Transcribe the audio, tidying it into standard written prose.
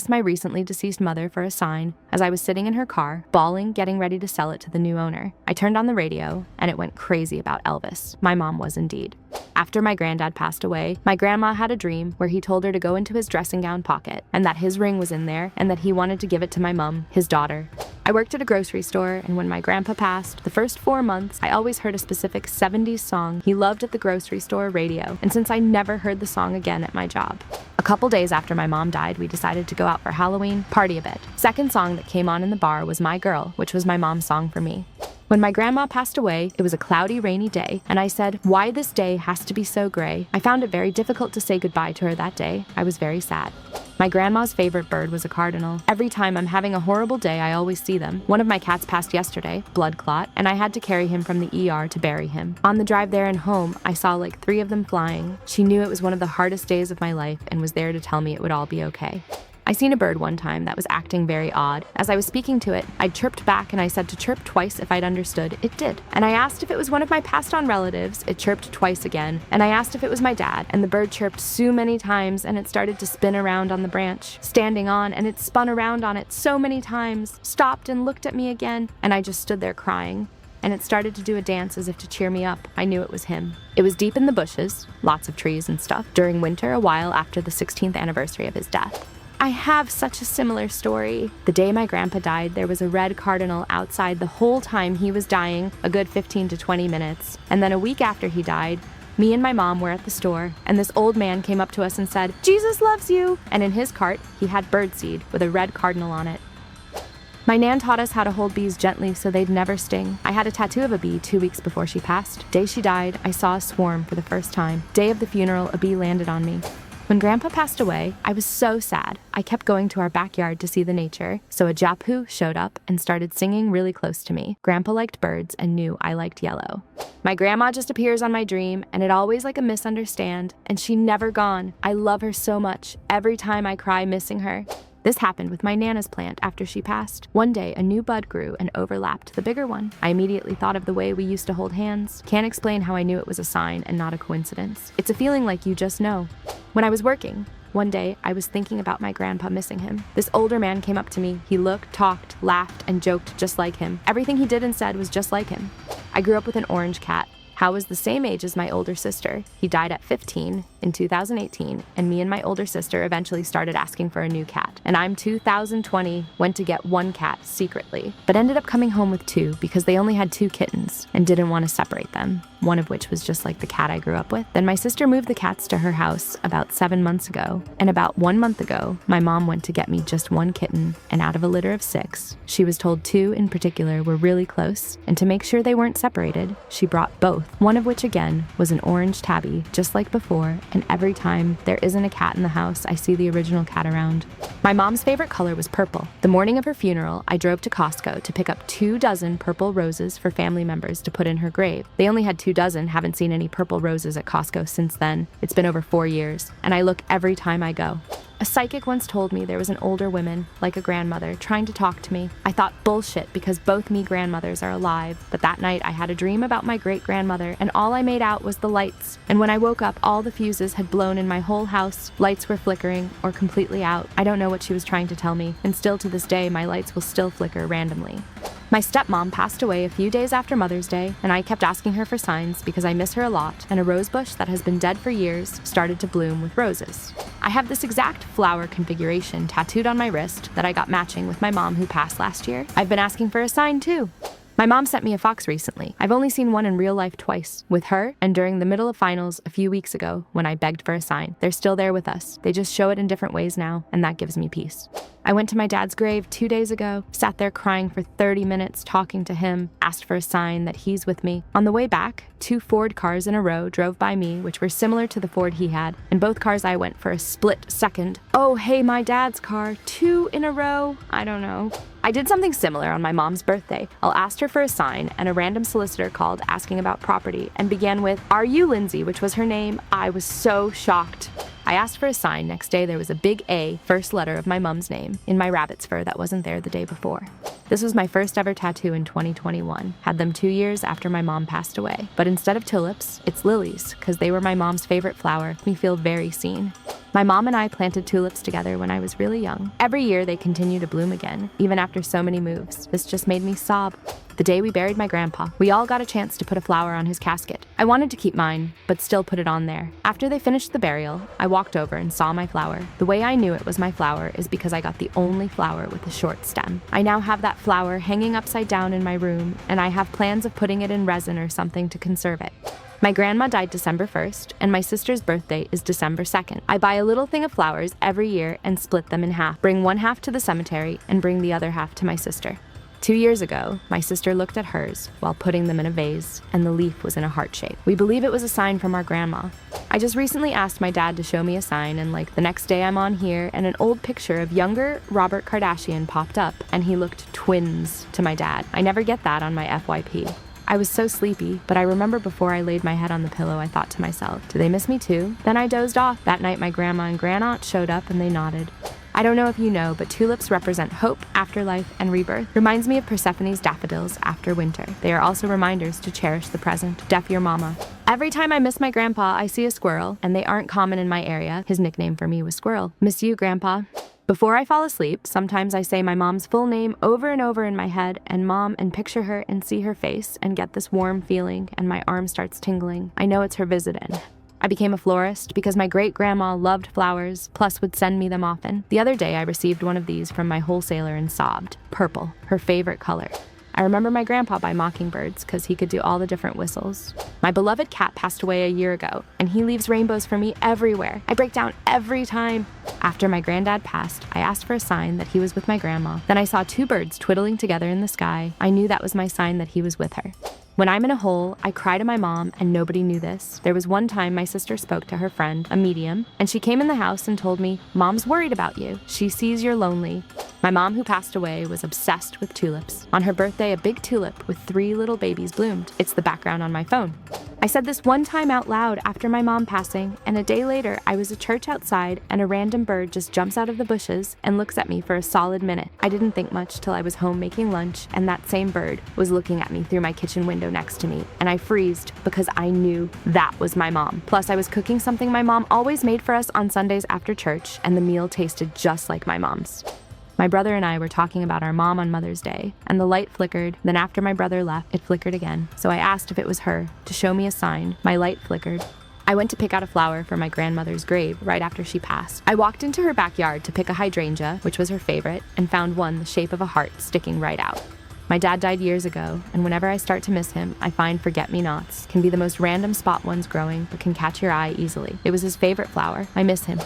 asked my recently deceased mother for a sign as I was sitting in her car, bawling, getting ready to sell it to the new owner. I turned on the radio, and it went crazy about Elvis. My mom was indeed. After my granddad passed away, my grandma had a dream where he told her to go into his dressing gown pocket, and that his ring was in there, and that he wanted to give it to my mom, his daughter. I worked at a grocery store, and when my grandpa passed, the first 4 months, I always heard a specific 70s song he loved at the grocery store radio, and since I never heard the song again at my job. A couple days after my mom died, we decided to go out for Halloween, party a bit. Second song that came on in the bar was My Girl, which was my mom's song for me. When my grandma passed away, it was a cloudy, rainy day, and I said, "Why this day has to be so gray?" I found it very difficult to say goodbye to her that day. I was very sad. My grandma's favorite bird was a cardinal. Every time I'm having a horrible day, I always see them. One of my cats passed yesterday, blood clot, and I had to carry him from the ER to bury him. On the drive there and home, I saw like 3 of them flying. She knew it was one of the hardest days of my life and was there to tell me it would all be okay. I seen a bird one time that was acting very odd. As I was speaking to it, I chirped back and I said to chirp twice if I'd understood. It did. And I asked if it was one of my passed on relatives. It chirped twice again. And I asked if it was my dad, and the bird chirped so many times and it started to spin around on the branch, standing on, and it spun around on it so many times, stopped and looked at me again, and I just stood there crying. And it started to do a dance as if to cheer me up. I knew it was him. It was deep in the bushes, lots of trees and stuff, during winter, a while after the 16th anniversary of his death. I have such a similar story. The day my grandpa died, there was a red cardinal outside the whole time he was dying, a good 15 to 20 minutes. And then a week after he died, me and my mom were at the store, and this old man came up to us and said, "Jesus loves you!" And in his cart, he had birdseed with a red cardinal on it. My nan taught us how to hold bees gently so they'd never sting. I had a tattoo of a bee 2 weeks before she passed. Day she died, I saw a swarm for the first time. Day of the funeral, a bee landed on me. When Grandpa passed away, I was so sad. I kept going to our backyard to see the nature, so a Japu showed up and started singing really close to me. Grandpa liked birds and knew I liked yellow. My grandma just appears on my dream, and it always like a misunderstand, and she never gone. I love her so much. Every time I cry missing her. This happened with my Nana's plant after she passed. One day, a new bud grew and overlapped the bigger one. I immediately thought of the way we used to hold hands. Can't explain how I knew it was a sign and not a coincidence. It's a feeling like you just know. When I was working, one day, I was thinking about my grandpa missing him. This older man came up to me. He looked, talked, laughed, and joked just like him. Everything he did and said was just like him. I grew up with an orange cat. Hal was the same age as my older sister. He died at 15 in 2018, and me and my older sister eventually started asking for a new cat. And I'm 2020, went to get 1 cat secretly, but ended up coming home with 2 because they only had 2 kittens and didn't want to separate them, one of which was just like the cat I grew up with. Then my sister moved the cats to her house about 7 months ago, and about 1 month ago, my mom went to get me just 1 kitten, and out of a litter of 6, she was told 2 in particular were really close, and to make sure they weren't separated, she brought both. One of which again was an orange tabby, just like before, and every time there isn't a cat in the house, I see the original cat around. My mom's favorite color was purple. The morning of her funeral, I drove to Costco to pick up 2 dozen purple roses for family members to put in her grave. They only had 2 dozen, haven't seen any purple roses at Costco since then. It's been over 4 years, and I look every time I go. A psychic once told me there was an older woman, like a grandmother, trying to talk to me. I thought bullshit because both me grandmothers are alive, but that night I had a dream about my great-grandmother, and all I made out was the lights. And when I woke up, all the fuses had blown in my whole house. Lights were flickering or completely out. I don't know what she was trying to tell me, and still to this day, my lights will still flicker randomly. My stepmom passed away a few days after Mother's Day, and I kept asking her for signs because I miss her a lot, and a rose bush that has been dead for years started to bloom with roses. I have this exact flower configuration tattooed on my wrist that I got matching with my mom who passed last year. I've been asking for a sign too. My mom sent me a fox recently. I've only seen one in real life twice, with her and during the middle of finals a few weeks ago when I begged for a sign. They're still there with us. They just show it in different ways now, and that gives me peace. I went to my dad's grave 2 days ago, sat there crying for 30 minutes talking to him, asked for a sign that he's with me. On the way back, 2 Ford cars in a row drove by me, which were similar to the Ford he had. In both cars I went for a split second. Oh, hey, my dad's car, 2 in a row? I don't know. I did something similar on my mom's birthday. I asked her for a sign, and a random solicitor called asking about property and began with, "Are you Lindsay?" which was her name. I was so shocked. I asked for a sign. Next day, there was a big A, first letter of my mom's name, in my rabbit's fur that wasn't there the day before. This was my first ever tattoo in 2021. Had them 2 years after my mom passed away. But instead of tulips, it's lilies, because they were my mom's favorite flower. Me feel very seen. My mom and I planted tulips together when I was really young. Every year they continue to bloom again, even after so many moves. This just made me sob. The day we buried my grandpa, we all got a chance to put a flower on his casket. I wanted to keep mine, but still put it on there. After they finished the burial, I walked over and saw my flower. The way I knew it was my flower is because I got the only flower with a short stem. I now have that flower hanging upside down in my room, and I have plans of putting it in resin or something to conserve it. My grandma died December 1st, and my sister's birthday is December 2nd. I buy a little thing of flowers every year and split them in half, bring one half to the cemetery, and bring the other half to my sister. 2 years ago, my sister looked at hers while putting them in a vase, and the leaf was in a heart shape. We believe it was a sign from our grandma. I just recently asked my dad to show me a sign, and the next day I'm on here, and an old picture of younger Robert Kardashian popped up, and he looked twins to my dad. I never get that on my FYP. I was so sleepy, but I remember before I laid my head on the pillow, I thought to myself, do they miss me too? Then I dozed off. That night, my grandma and grandaunt showed up and they nodded. I don't know if you know, but tulips represent hope, afterlife, and rebirth. Reminds me of Persephone's daffodils after winter. They are also reminders to cherish the present. Deaf your mama. Every time I miss my grandpa, I see a squirrel, and they aren't common in my area. His nickname for me was Squirrel. Miss you, Grandpa. Before I fall asleep, sometimes I say my mom's full name over and over in my head, and picture her and see her face and get this warm feeling, and my arm starts tingling. I know it's her visiting. I became a florist because my great-grandma loved flowers, plus would send me them often. The other day I received one of these from my wholesaler and sobbed. Purple, her favorite color. I remember my grandpa by mockingbirds because he could do all the different whistles. My beloved cat passed away a year ago, and he leaves rainbows for me everywhere. I break down every time. After my granddad passed, I asked for a sign that he was with my grandma. Then I saw 2 birds twiddling together in the sky. I knew that was my sign that he was with her. When I'm in a hole, I cry to my mom, and nobody knew this. There was one time my sister spoke to her friend, a medium, and she came in the house and told me, "Mom's worried about you. She sees you're lonely." My mom, who passed away, was obsessed with tulips. On her birthday, a big tulip with 3 little babies bloomed. It's the background on my phone. I said this one time out loud after my mom passing, and a day later, I was at church outside, and a random bird just jumps out of the bushes and looks at me for a solid minute. I didn't think much till I was home making lunch, and that same bird was looking at me through my kitchen window next to me, and I freezed because I knew that was my mom. Plus, I was cooking something my mom always made for us on Sundays after church, and the meal tasted just like my mom's. My brother and I were talking about our mom on Mother's Day, and the light flickered. Then after my brother left, it flickered again. So I asked if it was her to show me a sign. My light flickered. I went to pick out a flower for my grandmother's grave right after she passed. I walked into her backyard to pick a hydrangea, which was her favorite, and found one the shape of a heart sticking right out. My dad died years ago, and whenever I start to miss him, I find forget-me-nots. Can be the most random spot ones growing, but can catch your eye easily. It was his favorite flower. I miss him.